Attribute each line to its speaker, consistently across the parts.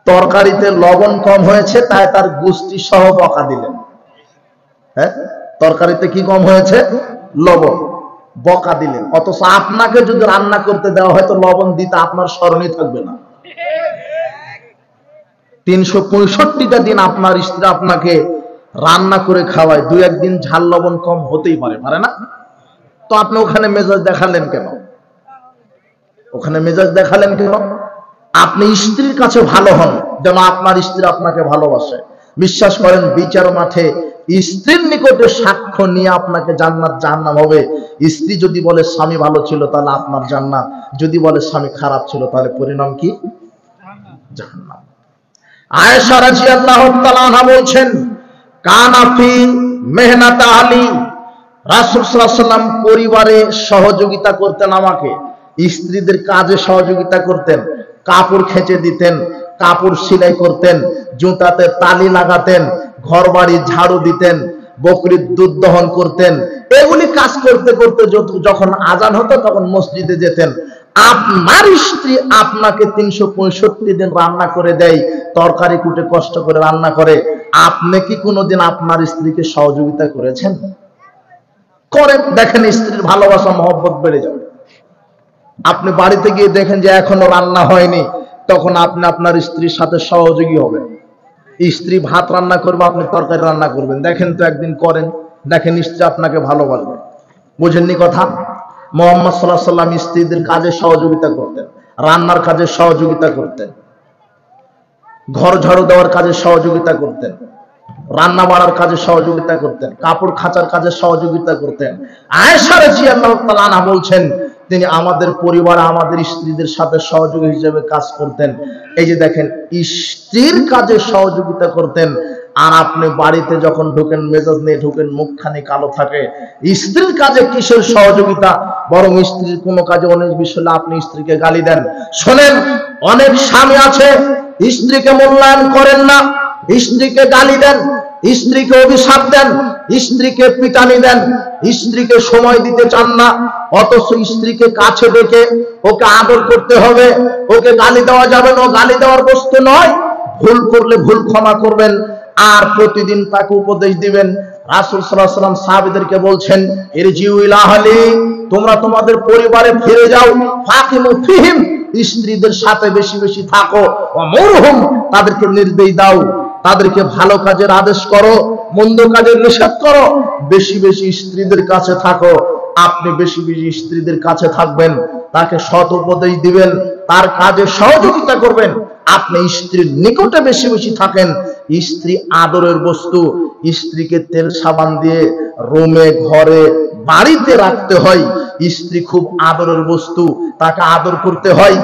Speaker 1: তরকারিতে লবণ কম হয়েছে তাই তার গোষ্ঠী সহ বকা দিলেন। হ্যাঁ, তরকারিতে কি কম হয়েছে? লবণ, বকা দিলেন। অথচ আপনাকে যদি রান্না করতে দেওয়া হয় তো লবণ দিতে আপনার স্মরণই থাকবে না। 365টা দিন আপনার স্ত্রী আপনাকে রান্না করে খাওয়ায়, দু একদিন ঝাল লবণ কম হতেই পারে, পারে না? তো আপনি ওখানে মেজাজ দেখালেন কেন? ওখানে মেজাজ দেখালেন কেন? আপনি স্ত্রীর কাছে ভালো হন যেন আপনার স্ত্রী আপনাকে ভালোবাসে। বিশ্বাস করেন, বিচার মাঠে স্ত্রীর নিকটে সাক্ষ্য নিয়ে আপনাকে জান্নাত জাহান্নাম হবে। স্ত্রী যদি বলে স্বামী ভালো ছিল তাহলে আপনার জান্নাত, যদি বলে স্বামী খারাপ ছিল তাহলে পরিণাম কি? জাহান্নাম। আয়েশা রাদিয়াল্লাহু তাআলা আনহা বলছেন, কানা ফি মেহনাত আলী, রাসূল সাল্লাল্লাহু আলাইহি ওয়াসাল্লাম পরিবারে সহযোগিতা করতেন, আমাকে স্ত্রীদের কাজে সহযোগিতা করতেন, কাপড় খেঁচে দিতেন, কাপড় সেলাই করতেন, জুতাতে তালি লাগাতেন, ঘর বাড়ি ঝাড়ু দিতেন, বকরির দুধ দহন করতেন। এগুলি কাজ করতে করতে যখন আজান হতো তখন মসজিদে যেতেন। আপনার স্ত্রী আপনাকে 365 দিন রান্না করে দেয়, তরকারি কুটে কষ্ট করে রান্না করে, আপনি কি কোনোদিন আপনার স্ত্রীকে সহযোগিতা করেছেন? করেন, দেখেন স্ত্রীর ভালোবাসা মহব্বত বেড়ে যাবে। আপনি বাড়িতে গিয়ে দেখেন যে এখনো রান্না হয়নি, তখন আপনি আপনার স্ত্রীর সাথে সহযোগী হবেন। স্ত্রী ভাত রান্না করবে, আপনি তরকারি রান্না করবেন, দেখেন তো একদিন করেন, দেখেন স্ত্রী আপনাকে ভালোবাসবে। বুঝেননি কথা? মুহাম্মদ সাল্লাল্লাহু আলাইহি ওয়াসাল্লাম স্ত্রীদের কাজে সহযোগিতা করতেন, রান্নার কাজে সহযোগিতা করতেন, ঘর ঝাড়ু দেওয়ার কাজে সহযোগিতা করতেন, রান্না বাড়ার কাজে সহযোগিতা করতেন, কাপড় খাঁচার কাজে সহযোগিতা করতেন। আয়েশা রাদিয়াল্লাহু তাআলা আনহা বলছেন, তিনি আমাদের পরিবারে আমাদের স্ত্রীদের সাথে সহযোগী হিসেবে কাজ করতেন। এই যে দেখেন, স্ত্রীর কাজে সহযোগিতা করতেন। আর আপনি বাড়িতে যখন ঢোকেন মেজাজ নিয়ে ঢোকেন, মুখখানি কালো থাকে। স্ত্রীর কাজে কিসের সহযোগিতা? বরং স্ত্রীর কোনো কাজে অনেক বিষয় আপনি স্ত্রীকে গালি দেন। শোনেন, অনেক স্বামী আছে স্ত্রীকে মূল্যায়ন করেন না, স্ত্রীকে গালি দেন, স্ত্রীকে অভিশাপ দেন, স্ত্রীকে পিটানি দেন, স্ত্রীকে সময় দিতে চান না। অথচ স্ত্রীকে কাছে ডেকে ওকে আদর করতে হবে, ওকে গালি দেওয়া যাবে না, ও গালি দেওয়ার বস্তু নয়। ভুল করলে ভুল ক্ষমা করবেন আর প্রতিদিন তাকে উপদেশ দিবেন। রাসূল সাল্লাল্লাহু আলাইহি ওয়াসাল্লাম সাহাবীদেরকে বলছেন, ইরজিউ ইলা আহলি, তোমরা তোমাদের পরিবারে ফিরে যাও, ফাকিমু ফিহিম, স্ত্রীদের সাথে বেশি বেশি থাকো, ওয়ামুরহুম, তাদেরকে নির্দেশ দাও, তাদেরকে ভালো কাজের আদেশ করো, মন্দ কাজের নিষেধ করো। বেশি বেশি স্ত্রীদের কাছে থাকো। আপনি বেশি বেশি স্ত্রীদের কাছে থাকবেন, তাকে সৎ উপদেশ দিবেন, তার কাজে সহযোগিতা করবেন। আপনি স্ত্রীর নিকটে বেশি বেশি থাকেন। স্ত্রী আদরের বস্তু। স্ত্রীকে তেল সাবান দিয়ে রুমে, ঘরে, বাড়িতে রাখতে হয়। স্ত্রী খুব আদরের বস্তু, তাকে আদর করতে হয়।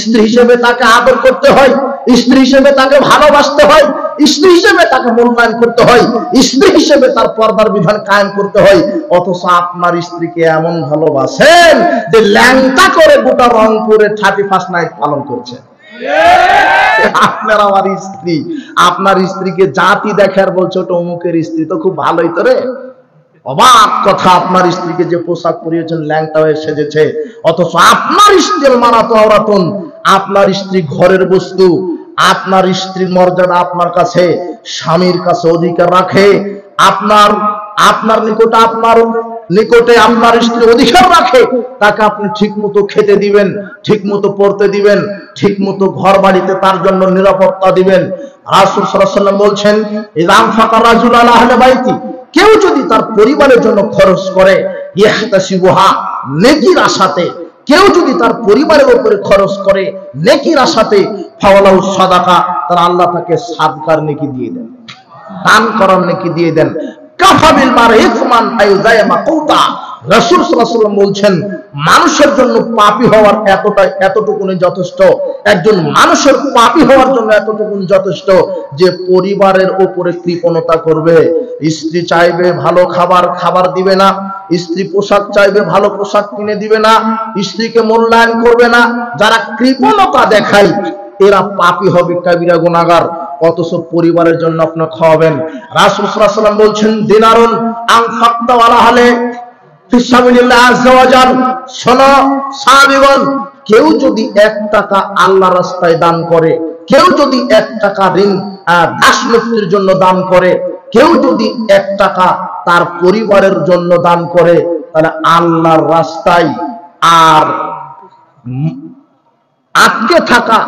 Speaker 1: স্ত্রী হিসেবে তাকে আদর করতে হয়, স্ত্রী হিসেবে তাকে ভালোবাসতে হয়, স্ত্রী হিসেবে তাকে মূল্যায়ন করতে হয়, স্ত্রী হিসেবে তার পর্দার বিধান কায়েম করতে হয়। অথচ আপনার স্ত্রীকে এমন ভালোবাসেন যে ল্যাংটা করে গোটা রংপুরে 31st নাইট পালন করছে। আপনার আমার স্ত্রী, আপনার স্ত্রীকে জাতি দেখার বলছে ওটা অমুকের স্ত্রী, তো খুব ভালোই তো রে। অবাক কথা, আপনার স্ত্রীকে যে পোশাক পরিয়েছেন ল্যাংটা হয়ে সেজেছে, অথচ আপনার স্ত্রীর মারাতো আওরাতুন, আপনার স্ত্রী ঘরের বস্তু। আপনার স্ত্রীর মর্যাদা আপনার কাছে, স্বামীর কাছে অধিকার রাখে। আপনার নিকটে আপনার স্ত্রী অধিকার রাখে। তাকে আপনি ঠিক মতো খেতে দিবেন, ঠিক মতো পড়তে দিবেন, ঠিক মতো ঘর বাড়িতে তার জন্য নিরাপত্তা দিবেন। রাসূল সাল্লাল্লাহু আলাইহি ওয়াসাল্লাম বলছেন, ইযাম ফাকা রাজুল আলা আহলি বাইতি, কেউ যদি তার পরিবারের জন্য খরচ করে, ইহতাসিবুহা, নেকির আশাতে, কেউ যদি তার পরিবারের উপরে খরচ করে নেকির আশাতে, ফাওয়ালাহু সাদাকা, তার আল্লাহ তাকে সাদকার নেকি দিয়ে দেন, দান করার নেকি দিয়ে দেন। কাফাবিল মারই ইসমান আইযায়ামা কুতা, রাসূল সাল্লাল্লাহু আলাইহি ওয়াসাল্লাম বলছেন, মানুষের জন্য পাপী হওয়ার এতটুকুনি যথেষ্ট। একজন মানুষের পাপী হওয়ার জন্য এতটুকুনি যথেষ্ট যে পরিবারের উপরে কৃপণতা করবে। স্ত্রী চাইবে ভালো খাবার দিবে না, স্ত্রী পোশাক চাইবে ভালো পোশাক কিনে দিবে না, স্ত্রীকে মূল্যায়ন করবে না। যারা কৃপণতা দেখায় এরা পাপী হবে, কাবিরা গুনাহগার। অথচ পরিবারের জন্য আপনি খাওয়াবেন। রাসূল সাল্লাল্লাহু আলাইহি ওয়াসাল্লাম বলছেন, দিনারুন আনফাকতা আলা আহলি ফিসাবিলিল্লাহ আযজা ওয়া জাল। শোনো সাহাবীগণ, কেউ যদি 1 টাকা আল্লাহর রাস্তায় দান করে, কেউ যদি 1 টাকা ঋণ দাস মুক্তির জন্য দান করে, কেউ যদি 1 টাকা তার পরিবারের জন্য দান করে, তাহলে আল্লাহর রাস্তায় আর আটকে থাকা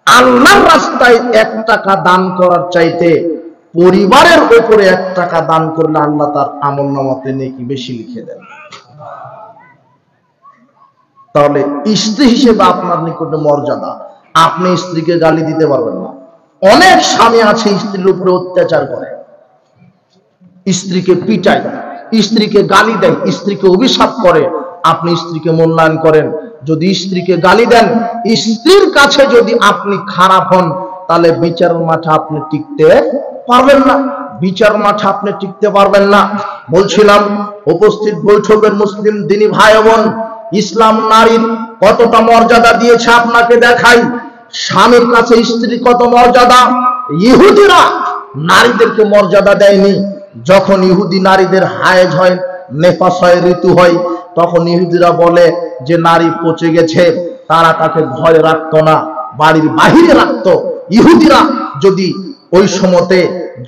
Speaker 1: আল্লাহর রাস্তায় 1 টাকা দান করার চাইতে পরিবারের উপরে 1 টাকা দান করলে আল্লাহ তার আমলনামাতে নেকি বেশি লিখে দেন। তাহলে স্ত্রী হিসেবে আপনার নিকটে মর্যাদা। আপনি স্ত্রীকে গালি দিতে পারবেন না। অনেক স্বামী আছে স্ত্রীর উপরে অত্যাচার করে, স্ত্রীকে পিটায়, স্ত্রীকে গালি দেয়, স্ত্রীকে অভিশাপ করে। আপনি স্ত্রীকে মূল্যায়ন করেন। যদি স্ত্রীকে গালি দেন, স্ত্রীর কাছে যদি আপনি খারাপ হন, তাহলে বিচারের মাঠে আপনি টিকতে পারবেন না। বিচার মাঠে আপনি টিকতে পারবেন না। বলছিলাম উপস্থিত বৈঠকের মুসলিম দিনী ভাই বোন, ইসলাম নারীর কতটা মর্যাদা দিয়েছে আপনাকে দেখাই। স্বামীর কাছে স্ত্রী কত মর্যাদা। ইহুদিরা নারীদেরকে মর্যাদা দেয়নি। যখন ইহুদি নারীদের হায়েজ হয়, নেফাস হয়, ঋতু হয়, তখন ইহুদিরা বলে যে নারী পচে গেছে, তারা তাকে ঘরে রাখতো না, বাড়ির বাহিরে রাখতো। ইহুদিরা যদি ওই সময়তে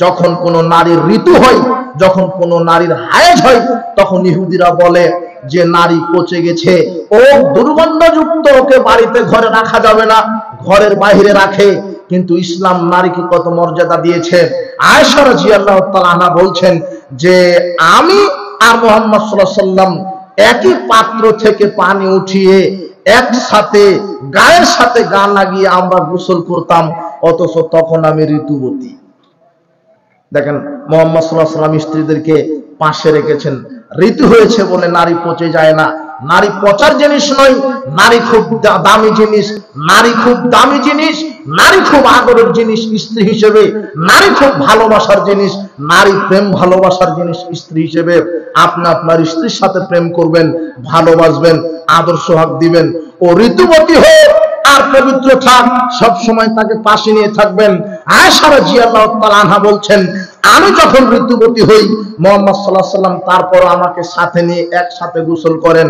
Speaker 1: যখন কোনো নারীর ঋতু হয়, যখন কোনো নারীর হায়েজ হয়, তখন ইহুদিরা বলে যে নারী পচে গেছে, ও দুর্গন্ধযুক্ত, ওকে বাড়িতে ঘরে রাখা যাবে না, ঘরের বাইরে রাখে। কিন্তু ইসলাম নারীকে কত মর্যাদা দিয়েছে। আয়েশা রাদিয়াল্লাহু তাআলা আনহা বলছেন যে আমি আর মুহাম্মদ সাল্লাল্লাহু আলাইহি ওয়াসাল্লাম একই পাত্র থেকে পানি উঠিয়ে একসাথে গায়ের সাথে গা লাগিয়ে আমরা গোসল করতাম, অথচ তখন আমি ঋতুবতী। দেখেন মুহাম্মদ সাল্লাল্লাহু আলাইহি ওয়াসাল্লাম স্ত্রীদেরকে পাশে রেখেছেন। ঋতু হয়েছে বলে নারী পচে যায় না। নারী পচার জিনিস নয়, নারী খুব দামি জিনিস, নারী খুব দামি জিনিস, নারী খুব আদরের জিনিস স্ত্রী হিসেবে, নারী খুব ভালোবাসার জিনিস, নারী প্রেম ভালোবাসার জিনিস স্ত্রী হিসেবে। আপনি আপনার স্ত্রীর সাথে প্রেম করবেন, ভালোবাসবেন, আদর সোহাগ দিবেন। ও ঋতুবতী হোক আর পবিত্র থাক, সব সময় তাকে পাশে নিয়ে থাকবেন। আয়েশা রাদিয়াল্লাহু তাআলা আনহা বলছেন আমি যখন ঋতুবতী হই, মুহাম্মদ সাল্লাল্লাহু আলাইহি ওয়াসাল্লাম তারপর আমাকে সাথে নিয়ে একসাথে গোসল করেন।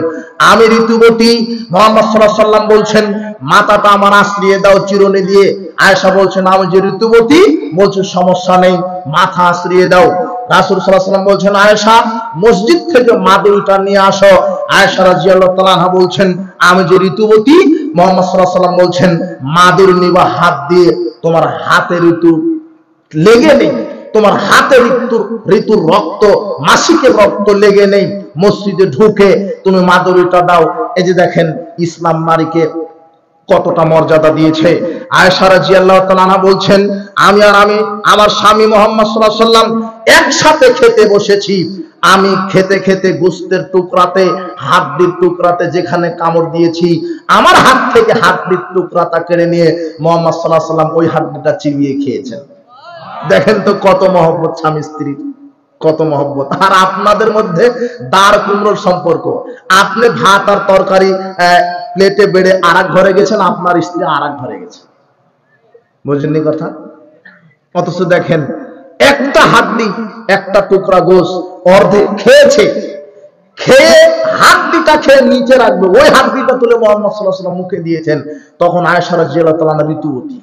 Speaker 1: আমি ঋতুবতী, মুহাম্মদ সাল্লাল্লাহু আলাইহি ওয়াসাল্লাম বলছেন মাথাটা আমার আশ্রিয়ে দাও চিরুনি দিয়ে। আয়েশা বলছেন আমি যে ঋতুবতী, বলছে সমস্যা নেই, মাথা আশ্রিয়ে দাও। রাসূল সাল্লাল্লাহু আলাইহি ওয়াসাল্লাম বলছেন আয়েশা মসজিদ থেকে মাদুরটা নিয়ে আসো। আয়েশা রাদিয়াল্লাহু তাআলা আনহা বলছেন আমি যে ঋতুবতী, মুহাম্মদ সাল্লাল্লাহু আলাইহি ওয়াসাল্লাম বলছেন মাদুর নিবা হাত দিয়ে, তোমার হাতে ঋতু লেগে নেই, তোমার হাতে ঋতুর রক্ত, মাসিকের রক্ত লেগে নেই, মসজিদে ঢুকে তুমি মাদুরিটা দাও। এই যে দেখেন ইসলাম নারীকে কতটা মর্যাদা দিয়েছে। আয়েশা রাদিয়াল্লাহু তাআলা আনহা বলছেন আমি আমার স্বামী মুহাম্মদ সাল্লাল্লাহু আলাইহি ওয়াসাল্লাম একসাথে খেতে বসেছি। আমি খেতে খেতে গোশতের টুকরাতে, হাড্ডির টুকরাতে যেখানে কামড় দিয়েছি, আমার হাত থেকে হাড্ডির টুকরাটা কেড়ে নিয়ে মুহাম্মদ সাল্লাল্লাহু আলাইহি ওয়াসাল্লাম ওই হাড্ডিটা চিবিয়ে খেয়েছেন। দেখেন তো কত মহব্বত স্বামী স্ত্রীর, কত মহব্বত। আর আপনাদের মধ্যে দাঁড় কুমড়োর সম্পর্ক। আপনি ভাত আর তরকারি প্লেটে বেড়ে আরেক ঘরে গেছেন, আপনার স্ত্রী আরেক ঘরে গেছে, বুঝলেন কথা? অথচ দেখেন একটা হাড্ডি, একটা টুকরা গোশ অর্ধেক খেয়েছে, খেয়ে হাড্ডিটা খেয়ে নিচে রাখবে, ওই হাড্ডিটা তুলে মুহাম্মদ সাল্লাল্লাহু আলাইহি ওয়াসাল্লাম মুখে দিয়েছেন। তখন আয়েশা রাদিয়াল্লাহু তাআলা আনহা ঋতুবতী।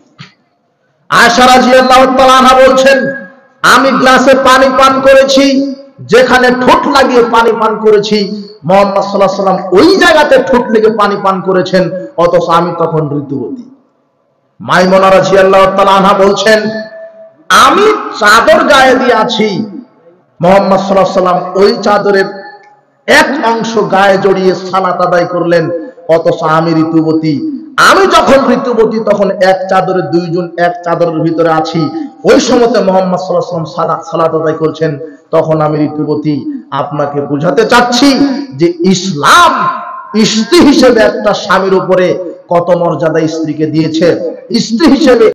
Speaker 1: আয়েশা রাদিয়াল্লাহু তাআলা আনহা বলছেন আমি গ্লাসে পানি পান করেছি, যেখানে ঠোঁট লাগিয়ে পানি পান করেছি, মুহাম্মদ সাল্লাল্লাহু আলাইহি ওয়াসাল্লাম ওই জায়গাতে ঠোঁট লেগে পানি পান করেছেন, অথচ আমি তখন ঋতুবতী। মাইমুনা রাদিয়াল্লাহু তাআলা আনহা বলছেন আমি চাদর গায়ে দিয়ে আছি, মুহাম্মদ সাল্লাল্লাহু আলাইহি ওয়াসাল্লাম ওই চাদরের এক অংশ গায়ে জড়িয়ে সালাত আদায় করলেন, অথচ আমি ঋতুবতী। আমি যখন ঋতুবতী তখন এক চাদরে দুইজন এক চাদরের ভিতরে আছি, ওই সময়তে মুহাম্মদ সাল্লাল্লাহু আলাইহি ওয়াসাল্লাম সালাত আদায় করছেন, তখন আমি ঋতুবতী। আপনাকে বুঝাতে চাচ্ছি যে ইসলাম স্ত্রী হিসেবে একটা স্বামীর উপরে কত মর্যাদা স্ত্রীকে দিয়েছে। স্ত্রী হিসেবে